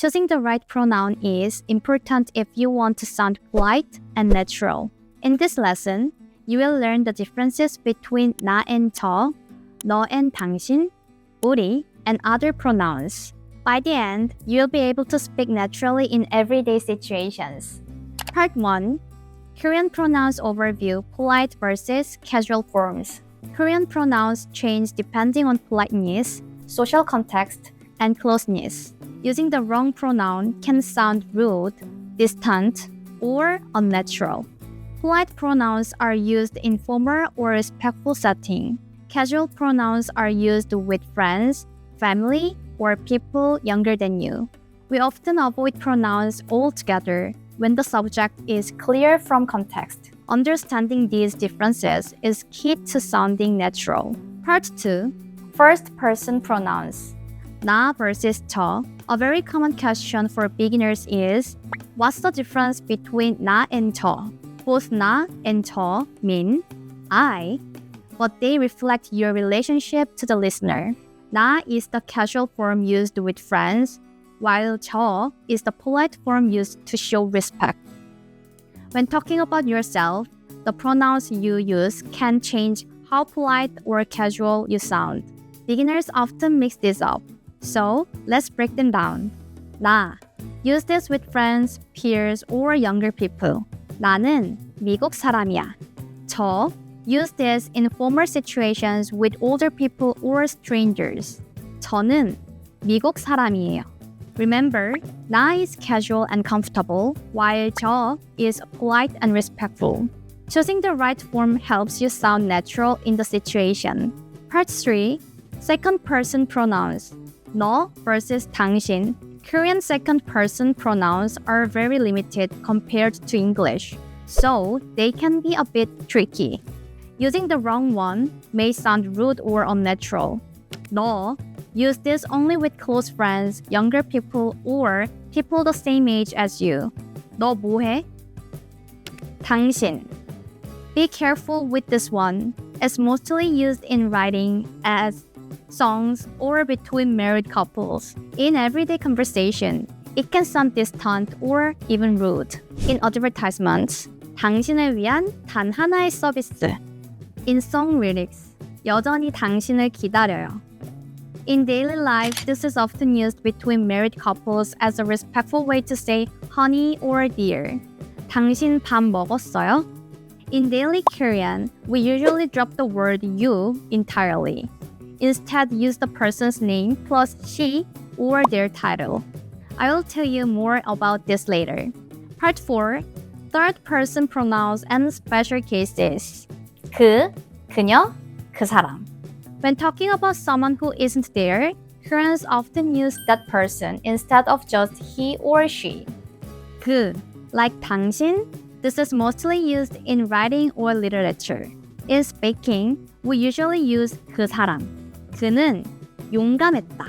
Choosing the right pronoun is important if you want to sound polite and natural. In this lesson, you will learn the differences between 나 and 저, 너 and 당신, 우리, and other pronouns. By the end, you will be able to speak naturally in everyday situations. Part 1. Korean pronouns overview, polite versus casual forms. Korean pronouns change depending on politeness, social context, and closeness. Using the wrong pronoun can sound rude, distant, or unnatural. Polite pronouns are used in formal or respectful setting. Casual pronouns are used with friends, family, or people younger than you. We often avoid pronouns altogether when the subject is clear from context. Understanding these differences is key to sounding natural. Part 2. First-person pronouns. 나 versus 저. A very common question for beginners is, what's the difference between 나 and 저? Both 나 and 저 mean I, but they reflect your relationship to the listener. 나 is the casual form used with friends, while 저 is the polite form used to show respect. When talking about yourself, the pronouns you use can change how polite or casual you sound. Beginners often mix this up, so let's break them down. 나. Use this with friends, peers, or younger people. 나는 미국 사람이야. 저. Use this in formal situations with older people or strangers. 저는 미국 사람이에요. Remember, 나 is casual and comfortable, while 저 is polite and respectful. Choosing the right form helps you sound natural in the situation. Part 3. Second-person pronouns. 너 versus 당신. Korean second-person pronouns are very limited compared to English, so they can be a bit tricky. Using the wrong one may sound rude or unnatural. 너. Use this only with close friends, younger people, or people the same age as you. 너 뭐해? 당신. Be careful with this one. It's mostly used in writing, as songs, or between married couples. In everyday conversation, it can sound distant or even rude. In advertisements, 당신을 위한 단 하나의 서비스. In song lyrics, 여전히 당신을 기다려요. In daily life, this is often used between married couples as a respectful way to say honey or dear. 당신 밥 먹었어요? In daily Korean, we usually drop the word you entirely. Instead, use the person's name plus she or their title. I will tell you more about this later. Part 4. Third-person pronouns and special cases. 그, 그녀, 그 사람. When talking about someone who isn't there, Koreans often use that person instead of just he or she. 그, like 당신, this is mostly used in writing or literature. In speaking, we usually use 그 사람. 그는 용감했다.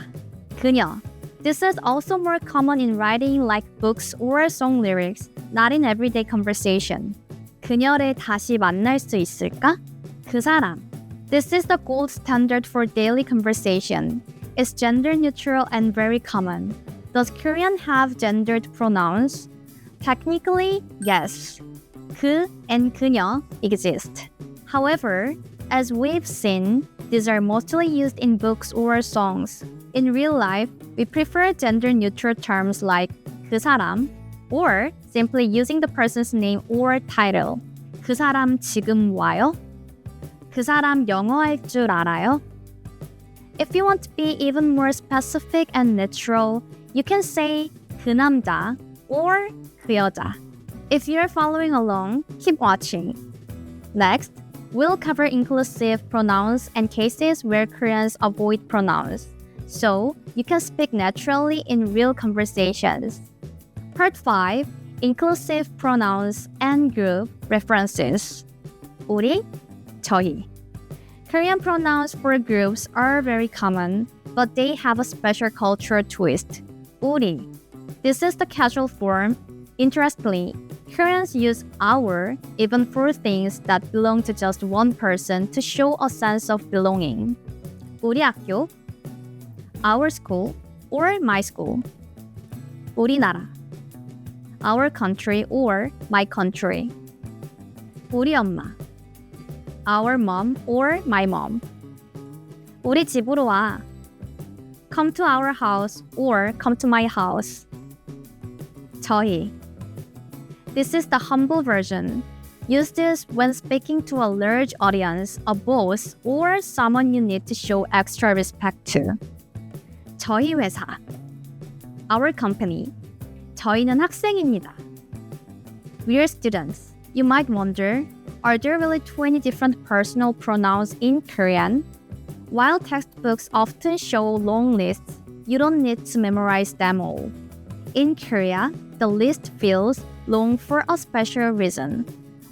그녀. This is also more common in writing like books or song lyrics, not in everyday conversation. 그녀를 다시 만날 수 있을까? 그 사람. This is the gold standard for daily conversation. It's gender neutral and very common. Does Korean have gendered pronouns? Technically, yes. 그 and 그녀 exist. However, as we've seen, these are mostly used in books or songs. In real life, we prefer gender-neutral terms like 그 사람 or simply using the person's name or title. 그 사람 지금 와요? 그 사람 영어 할 줄 알아요? If you want to be even more specific and natural, you can say 그 남자 or 그 여자. If you're following along, keep watching. Next, we'll cover inclusive pronouns and cases where Koreans avoid pronouns, so you can speak naturally in real conversations. Part 5. Inclusive pronouns and group references. 우리, 저희. Korean pronouns for groups are very common, but they have a special cultural twist. 우리. This is the casual form. Interestingly, Koreans use our even for things that belong to just one person to show a sense of belonging. 우리 학교, our school, or my school. 우리나라, our country or my country. 우리 엄마, our mom or my mom. 우리 집으로 와, come to our house or come to my house. 저희. This is the humble version. Use this when speaking to a large audience, a boss, or someone you need to show extra respect to. 저희 회사. Our company. 저희는 학생입니다. We're students. You might wonder, are there really 20 different personal pronouns in Korean? While textbooks often show long lists, you don't need to memorize them all. In Korea, the list feels long for a special reason.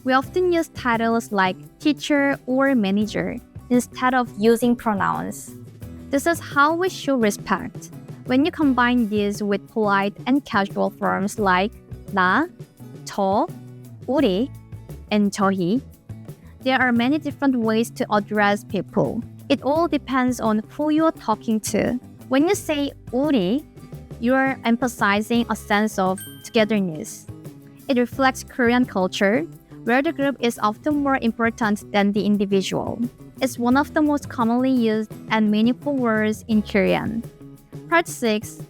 We often use titles like teacher or manager instead of using pronouns. This is how we show respect. When you combine these with polite and casual forms like 나, 저, 우리, and 저희, there are many different ways to address people. It all depends on who you are talking to. When you say 우리, you are emphasizing a sense of togetherness. It reflects Korean culture, where the group is often more important than the individual. It's one of the most commonly used and meaningful words in Korean. Part 6.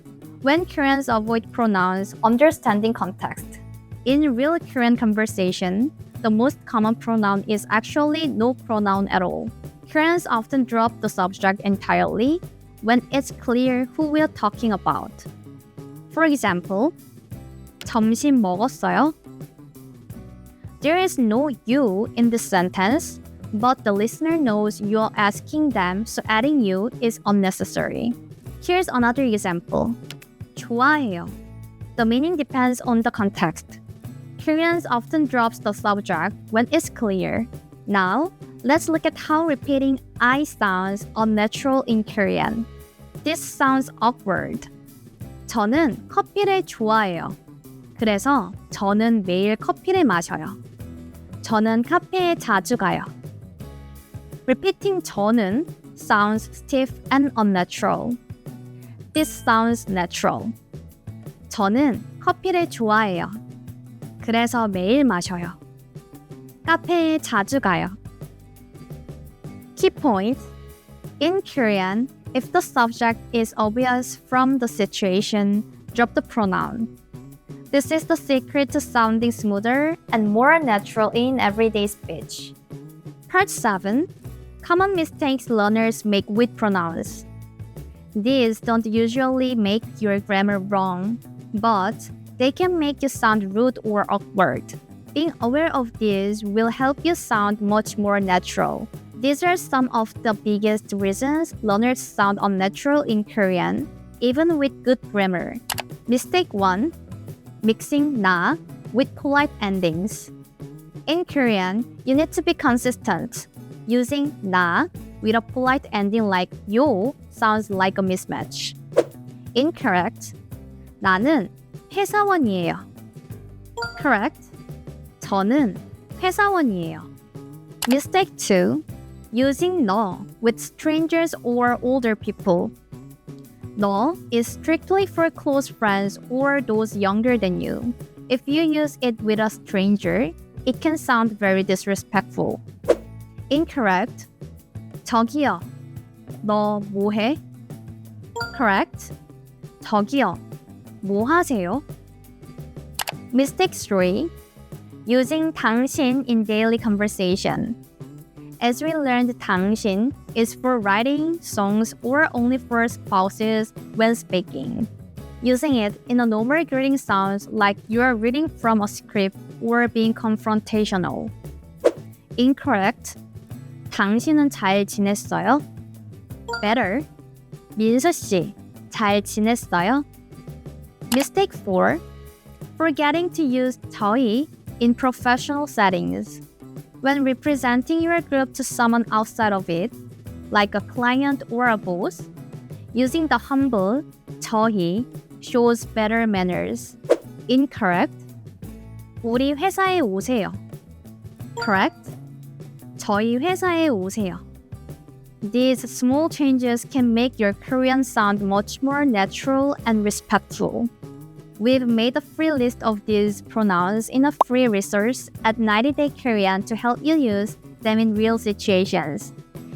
When Koreans avoid pronouns, understanding context. In real Korean conversation, the most common pronoun is actually no pronoun at all. Koreans often drop the subject entirely when it's clear who we're talking about. For example, 점심 먹었어요? There is no you in this sentence, but the listener knows you're asking them, so adding you is unnecessary. Here's another example. 좋아해요. The meaning depends on the context. Koreans often drop the subject when it's clear. Now, let's look at how repeating I sounds unnatural in Korean. This sounds awkward. 저는 커피를 좋아해요. 그래서 저는 매일 커피를 마셔요. 저는 카페에 자주 가요. Repeating 저는 sounds stiff and unnatural. This sounds natural. 저는 커피를 좋아해요. 그래서 매일 마셔요. 카페에 자주 가요. Key points. In Korean, if the subject is obvious from the situation, drop the pronoun. This is the secret to sounding smoother and more natural in everyday speech. Part 7. Common mistakes learners make with pronouns. These don't usually make your grammar wrong, but they can make you sound rude or awkward. Being aware of these will help you sound much more natural. These are some of the biggest reasons learners sound unnatural in Korean, even with good grammar. Mistake 1. Mixing 나 with polite endings. In Korean, you need to be consistent. Using 나 with a polite ending like 요 sounds like a mismatch. Incorrect. 나는 회사원이에요. Correct. 저는 회사원이에요. Mistake 2. Using 너 with strangers or older people. 너 is strictly for close friends or those younger than you. If you use it with a stranger, it can sound very disrespectful. Incorrect. 저기요. 너 뭐해? Correct. 저기요. 뭐 하세요? Mistake 3. Using 당신 in daily conversation. As we learned, 당신 is for writing songs or only for spouses when speaking. Using it in a normal greeting sounds like you are reading from a script or being confrontational. Incorrect. 당신은 잘 지냈어요? Better. 민수 씨, 잘 지냈어요? Mistake 4. Forgetting to use 저희 in professional settings. When representing your group to someone outside of it, like a client or a boss, using the humble 저희 shows better manners. Incorrect. 우리 회사에 오세요. Correct. 저희 회사에 오세요. These small changes can make your Korean sound much more natural and respectful. We've made a free list of these pronouns in a free resource at 90 Day Korean to help you use them in real situations.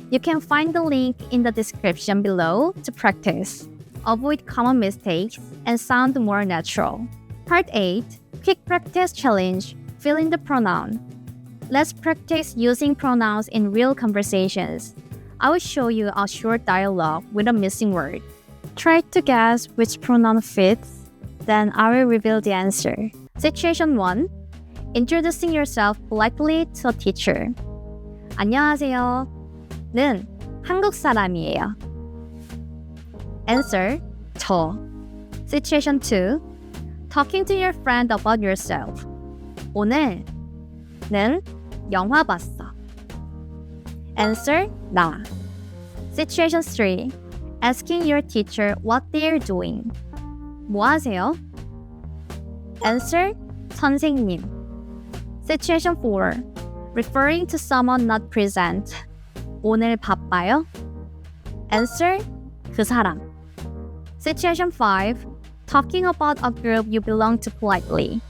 You can find the link in the description below to practice, avoid common mistakes, and sound more natural. Part 8. Quick Practice Challenge. Fill in the pronoun. Let's practice using pronouns in real conversations. I will show you a short dialogue with a missing word. Try to guess which pronoun fits, then I will reveal the answer. Situation 1. Introducing yourself politely to a teacher. 안녕하세요. 는 한국 사람이에요. Answer. 저. Situation 2. Talking to your friend about yourself. 오늘 는 영화 봤어. Answer. 나. Situation 3. Asking your teacher what they are doing. 뭐 하세요? Answer. 선생님. Situation 4. Referring to someone not present. 오늘 바빠요? Answer. 그 사람. Situation 5. Talking about a group you belong to politely.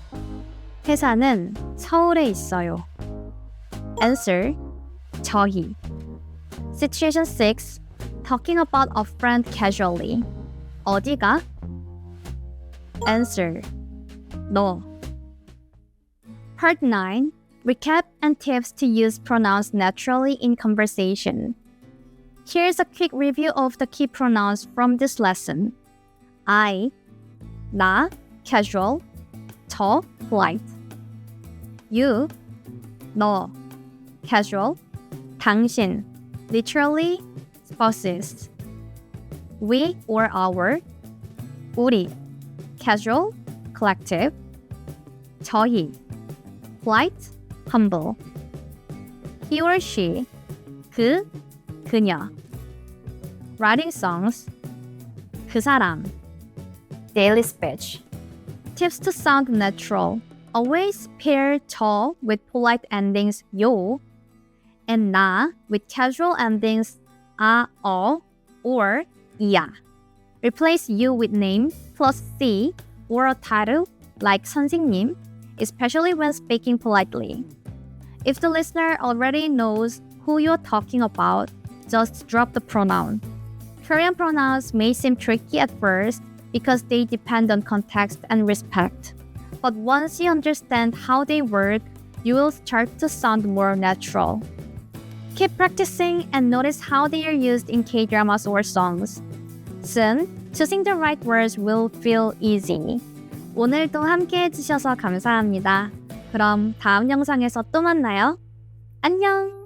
회사는 서울에 있어요. Answer. 저희. Situation 6. Talking about a friend casually. 어디가? Answer. 너. Part 9. Recap and tips to use pronouns naturally in conversation. Here's a quick review of the key pronouns from this lesson. I, 나, casual, 저, polite. You, 너, casual, 당신, literally, spouses. We or our, 우리, casual, collective. 저희, polite, humble. He or she, 그, 그녀. Writing songs, 그 사람. Daily speech. Tips to sound natural. Always pair 저 with polite endings 요 and 나 with casual endings 아, 어, or 이야. Replace you with name plus C or a title like 선생님, especially when speaking politely. If the listener already knows who you're talking about, just drop the pronoun. Korean pronouns may seem tricky at first because they depend on context and respect. But once you understand how they work, you will start to sound more natural. Keep practicing and notice how they are used in K-dramas or songs. Soon, choosing the right words will feel easy. 오늘도 함께 해주셔서 감사합니다. 그럼 다음 영상에서 또 만나요. 안녕!